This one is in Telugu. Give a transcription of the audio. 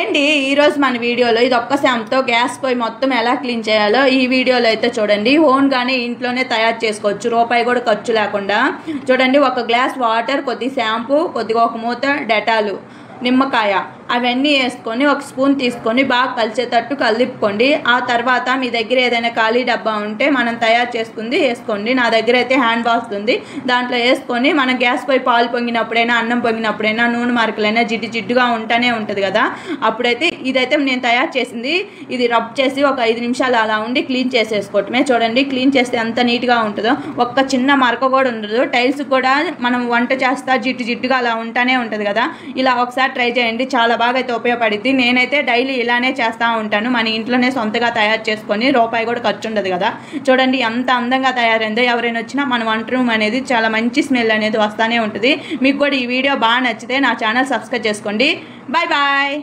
రండి ఈరోజు మన వీడియోలో ఇది ఒక్క షాంపుతో గ్యాస్ పొయ్యి మొత్తం ఎలా క్లీన్ చేయాలో ఈ వీడియోలో అయితే చూడండి. ఓన్గానే ఇంట్లోనే తయారు చేసుకోవచ్చు, రూపాయి కూడా ఖర్చు లేకుండా. చూడండి, ఒక గ్లాస్ వాటర్, కొద్ది షాంపూ, కొద్దిగా ఒక మూత డెటాలు, నిమ్మకాయ అవన్నీ వేసుకొని ఒక స్పూన్ తీసుకొని బాగా కలిసేటట్టు కలిపుకోండి. ఆ తర్వాత మీ దగ్గర ఏదైనా ఖాళీ డబ్బా ఉంటే మనం తయారు చేసుకుంది వేసుకోండి. నా దగ్గర అయితే హ్యాండ్ వాష్ ఉంది, దాంట్లో వేసుకొని మనం గ్యాస్ పై పాలు పొంగినప్పుడైనా అన్నం పొంగినప్పుడైనా నూనె మార్కులైనా జిడ్డుగా ఉంటూనే ఉంటుంది కదా, అప్పుడైతే ఇదైతే నేను తయారు చేసింది. ఇది రబ్ చేసి ఒక 5 నిమిషాలు అలా ఉండి క్లీన్ చేసేసుకోవటమే. చూడండి, క్లీన్ చేస్తే ఎంత నీట్గా ఉంటుందో, ఒక్క చిన్న మరక కూడా ఉండదు. టైల్స్ కూడా మనం వంట చేస్తా జిడ్డుగా అలా ఉంటూనే ఉంటుంది కదా. ఇలా ఒకసారి ట్రై చేయండి, చాలా బాగా అయితే ఉపయోగపడుద్ది. నేనైతే డైలీ ఇలానే చేస్తూ ఉంటాను, మన ఇంట్లోనే సొంతగా తయారు చేసుకొని, రూపాయి కూడా ఖర్చు ఉండదు కదా. చూడండి ఎంత అందంగా తయారైందో. ఎవరైనా వచ్చినా మన వంట రూమ్ అనేది చాలా మంచి స్మెల్ అనేది వస్తూనే ఉంటుంది. మీకు కూడా ఈ వీడియో బాగా నచ్చితే నా ఛానల్ సబ్స్క్రైబ్ చేసుకోండి. Bye bye.